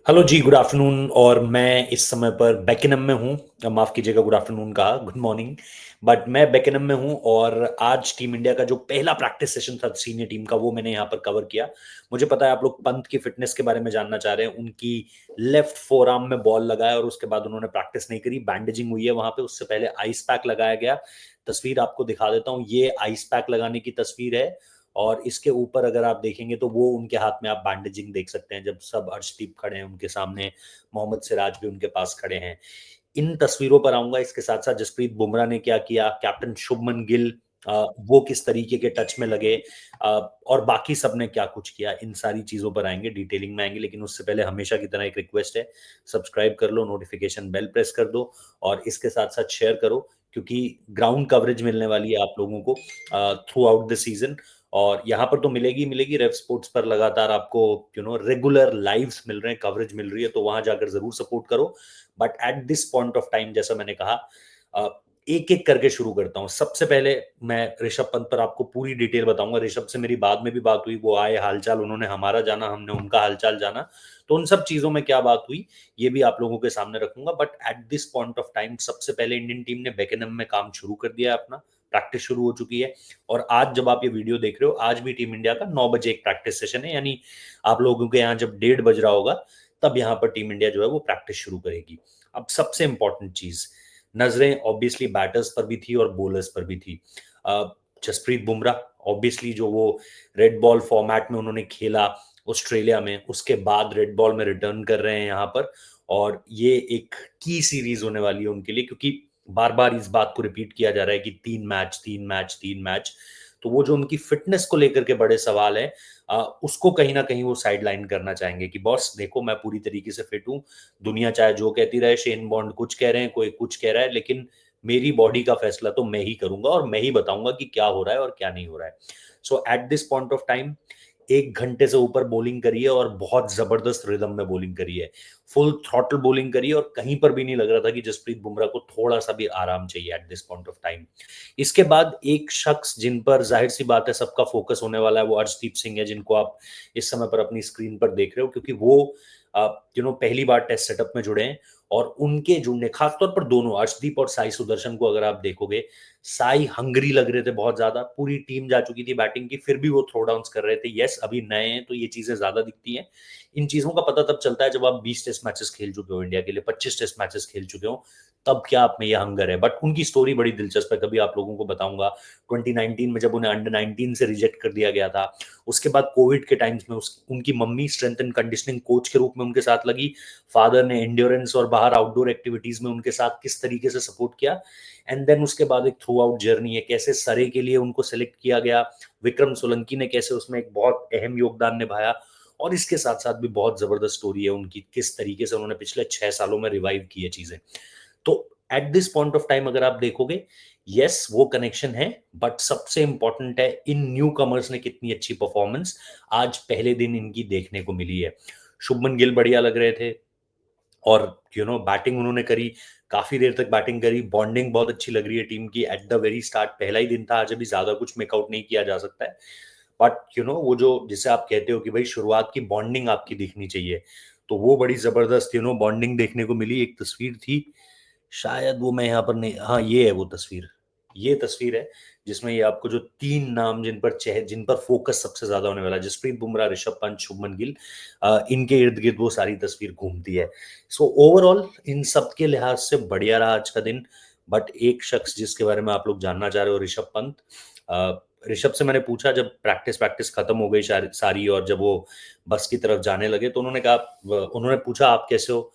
Hello जी, good afternoon. और मैं इस समय पर बेकिनम में हूँ। माफ़ कीजिएगा, गुड आफ्टरनून कहा, गुड मॉर्निंग। बट मैं बेकिनम में हूँ और आज टीम इंडिया का जो पहला प्रैक्टिस सेशन था सीनियर टीम का, वो मैंने यहाँ पर कवर किया। मुझे पता है आप लोग पंत की फिटनेस के बारे में जानना चाह रहे हैं। उनकी लेफ्ट फोर आर्म में बॉल लगा है और उसके बाद उन्होंने प्रैक्टिस नहीं करी, बैंडेजिंग हुई है वहाँ पे। उससे पहले आइस पैक लगाया गया। तस्वीर आपको दिखा देता हूँ, ये आइस पैक लगाने की तस्वीर है। और इसके ऊपर अगर आप देखेंगे तो वो उनके हाथ में आप बैंडेजिंग देख सकते हैं, जब सब अर्शदीप खड़े हैं उनके सामने, मोहम्मद सिराज भी उनके पास खड़े हैं। इन तस्वीरों पर आऊंगा। इसके साथ साथ जसप्रीत बुमराह ने क्या किया, कैप्टन शुभमन गिल वो किस तरीके के टच में लगे, और बाकी सब ने क्या कुछ किया, इन सारी चीजों पर आएंगे, डिटेलिंग में आएंगे। लेकिन उससे पहले हमेशा की तरह एक रिक्वेस्ट है, सब्सक्राइब कर लो, नोटिफिकेशन बेल प्रेस कर दो और इसके साथ साथ शेयर करो, क्योंकि ग्राउंड कवरेज मिलने वाली है आप लोगों को थ्रू आउट द सीजन। और यहाँ पर तो मिलेगी मिलेगी, रेव स्पोर्ट्स पर लगातार आपको रेगुलर लाइव्स मिल रहे हैं, कवरेज मिल रही है, तो वहां जाकर जरूर सपोर्ट करो। But at this point of time, जैसा मैंने कहा, एक एक करके शुरू करता हूँ। सबसे पहले मैं ऋषभ पंत पर आपको पूरी डिटेल बताऊंगा। ऋषभ से मेरी बाद में भी बात हुई, वो आए, हालचाल उन्होंने हमारा जाना, हमने उनका हालचाल जाना। तो उन सब चीजों में क्या बात हुई, ये भी आप लोगों के सामने रखूंगा। But at this point of time सबसे पहले इंडियन टीम ने बेकेनम में काम शुरू कर दिया है अपना, प्रैक्टिस शुरू हो चुकी है। और आज जब आप ये वीडियो देख रहे हो, आज भी टीम इंडिया का 9 बजे एक प्रैक्टिस सेशन है, यानी आप लोगों के यहाँ जब 1:30 बज रहा होगा, तब यहाँ पर टीम इंडिया जो है वो प्रैक्टिस शुरू करेगी। अब सबसे इंपॉर्टेंट चीज, नजरें ऑब्वियसली बैटर्स पर भी थी और बॉलर्स पर भी थी। जसप्रीत बुमराह, ऑब्वियसली जो वो रेड बॉल फॉर्मेट में उन्होंने खेला ऑस्ट्रेलिया में, उसके बाद रेड बॉल में रिटर्न कर रहे हैं यहाँ पर। और ये एक की सीरीज होने वाली है उनके लिए, क्योंकि बार बार इस बात को रिपीट किया जा रहा है कि 3 मैच 3 मैच 3 मैच। तो वो जो उनकी फिटनेस को लेकर के बड़े सवाल है, उसको कहीं ना कहीं वो साइड लाइन करना चाहेंगे कि बॉस देखो, मैं पूरी तरीके से फिट हूँ। दुनिया चाहे जो कहती रहे, शेन बॉन्ड कुछ कह रहे हैं, कोई कुछ कह रहा है, लेकिन मेरी बॉडी का फैसला तो मैं ही करूंगा और मैं ही बताऊंगा कि क्या हो रहा है और क्या नहीं हो रहा है। So at this point of time 1 घंटे से ऊपर बॉलिंग करी है और बहुत जबरदस्त रिदम में बॉलिंग करी है। फुल थ्रॉटल बॉलिंग करी है और कहीं पर भी नहीं लग रहा था कि जसप्रीत बुमराह को थोड़ा सा भी आराम चाहिए eight this point of time. इसके बाद एक शख्स जिन पर जाहिर सी बात है सबका फोकस होने वाला है, वो अर्शदीप सिंह है, जिनको आप इस समय पर अपनी स्क्रीन पर देख रहे हो, क्योंकि वो पहली बार टेस्ट सेटअप में जुड़े हैं। और उनके जुड़ने, खासतौर पर दोनों अर्शदीप और साई सुदर्शन को अगर आप देखोगे, साई हंगरी लग रहे थे बहुत ज्यादा। पूरी टीम जा चुकी थी बैटिंग की, फिर भी वो थ्रो डाउन कर रहे थे। यस, अभी नए हैं तो ये चीजें ज्यादा दिखती हैं। इन चीजों का पता तब चलता है जब आप 20 टेस्ट मैचेस खेल चुके हो इंडिया के लिए, 25 टेस्ट मैचेस खेल चुके हो, तब क्या आप में ये हंगर है। बट उनकी स्टोरी बड़ी दिलचस्प है, कभी आप लोगों को बताऊंगा। 2019 में जब उन्हें अंडर 19 से रिजेक्ट कर दिया गया था, उसके बाद कोविड के टाइम्स में उनकी mummy strength and conditioning coach के रूप में उनके साथ लगी। फादर ने एंड्योरेंस और बाहर आउटडोर एक्टिविटीज में उनके साथ किस तरीके से सपोर्ट किया। एंड देन उसके बाद एक थ्रू आउट जर्नी है, कैसे सरे के लिए उनको सेलेक्ट किया गया, विक्रम सोलंकी ने कैसे उसमें एक बहुत अहम योगदान निभाया। और इसके साथ साथ भी बहुत जबरदस्त स्टोरी है उनकी, किस तरीके से उन्होंने पिछले 6 सालों में रिवाइव की है चीजें। तो eight this point of time अगर आप देखोगे, यस वो कनेक्शन है। बट सबसे इंपॉर्टेंट है इन न्यू कमर्स ने कितनी अच्छी परफॉर्मेंस आज पहले दिन इनकी देखने को मिली है। शुभमन गिल बढ़िया लग रहे थे, और बैटिंग उन्होंने करी, काफी देर तक बैटिंग करी। बॉन्डिंग बहुत अच्छी लग रही है टीम की। एट द वेरी स्टार्ट, पहला ही दिन था, आज अभी ज्यादा कुछ मेकआउट नहीं किया जा सकता है। बट वो जो जिसे आप कहते हो कि भाई शुरुआत की बॉन्डिंग आपकी दिखनी चाहिए, तो वो बड़ी जबरदस्त बॉन्डिंग देखने को मिली। एक तस्वीर थी, शायद वो मैं यहाँ पर नहीं, हाँ ये है वो तस्वीर। ये तस्वीर है जिसमें ये आपको जो 3 नाम जिन पर फोकस सबसे ज्यादा होने वाला है, जसप्रीत बुमराह, ऋषभ पंत, शुभमन गिल, इनके इर्द गिर्द वो सारी तस्वीर घूमती है। सो ओवरऑल इन सब के लिहाज से बढ़िया रहा आज का दिन। बट एक शख्स जिसके बारे में आप लोग जानना चाह रहे हो, ऋषभ पंत। ऋषभ से मैंने पूछा जब प्रैक्टिस प्रैक्टिस खत्म हो गई सारी, और जब वो बस की तरफ जाने लगे, तो उन्होंने पूछा आप कैसे हो।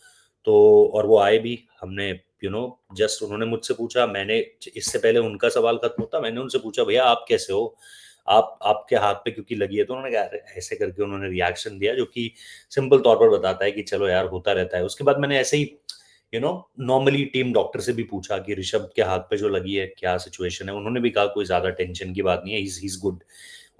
तो और वो आए भी, हमने जस्ट उन्होंने मुझसे पूछा, मैंने इससे पहले उनका सवाल खत्म होता, मैंने उनसे पूछा भैया आप कैसे हो, आप आपके हाथ पे क्योंकि लगी है। तो उन्होंने कहा, "अरे", ऐसे करके उन्होंने रिएक्शन दिया, जो कि सिंपल तौर पर बताता है कि चलो यार होता रहता है। उसके बाद मैंने ऐसे ही नॉर्मली टीम डॉक्टर से भी पूछा कि ऋषभ के हाथ पे जो लगी है क्या सिचुएशन है। उन्होंने भी कहा कोई ज्यादा टेंशन की बात नहीं है, ही गुड,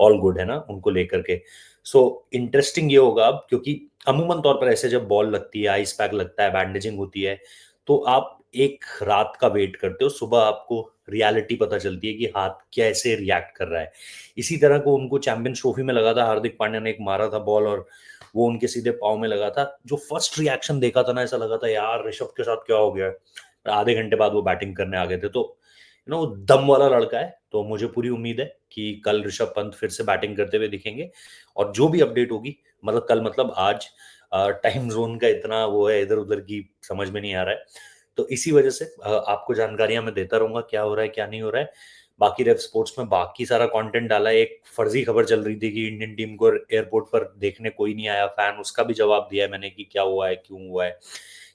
ऑल गुड है ना उनको लेकर के। सो इंटरेस्टिंग ये होगा अब, क्योंकि अमूमन तौर पर ऐसे जब बॉल लगती है, आइस पैक लगता है, बैंडेजिंग होती है, तो आप एक रात का वेट करते हो, सुबह आपको रियलिटी पता चलती है कि हाथ कैसे रिएक्ट कर रहा है। इसी तरह को उनको चैंपियंस ट्रॉफी में लगा था, हार्दिक पांड्या ने एक मारा था बॉल, और वो उनके सीधे पाँव में लगा था। जो फर्स्ट रिएक्शन देखा था ना, ऐसा लगा था यार ऋषभ के साथ क्या हो गया है? आधे घंटे बाद वो बैटिंग करने आ गए थे। तो वो दम वाला लड़का है, तो मुझे पूरी उम्मीद है कि कल ऋषभ पंत फिर से बैटिंग करते हुए दिखेंगे। और जो भी अपडेट होगी, मतलब कल मतलब आज, टाइम ज़ोन का इतना वो है इधर-उधर की, समझ में नहीं आ रहा है। तो इसी वजह से आपको जानकारियाँ मैं देता रहूँगा, क्या हो रहा है, क्या नहीं हो रहा है। बाकी रेव स्पोर्ट्स में बाकी सारा कंटेंट डाला है। एक फर्जी खबर चल रही थी कि इंडियन टीम को एयरपोर्ट पर देखने कोई नहीं आया फैन, उसका भी जवाब दिया है मैंने कि क्या हुआ है, क्यों हुआ है,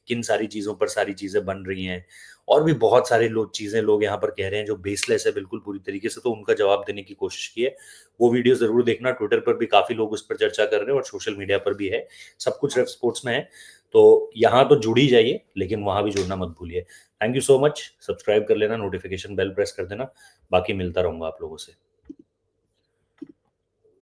किन सारी चीज़ों पर सारी चीज़ें बन रही हैं। और भी बहुत सारी चीज़ें लोग यहाँ पर कह रहे हैं जो बेसलेस है बिल्कुल पूरी तरीके से, तो उनका जवाब देने की कोशिश की है। वो वीडियो ज़रूर देखना, ट्विटर पर भी काफ़ी लोग उस पर चर्चा कर रहे हैं और सोशल मीडिया पर भी है। सब कुछ रेव स्पोर्ट्स में है। तो यहाँ तो जुड़ ही जाइए, लेकिन वहाँ भी जुड़ना मत भूलिए। Thank you so much. Subscribe कर लेना, नोटिफिकेशन बेल प्रेस कर देना। बाकी मिलता रहूँगा आप लोगों से।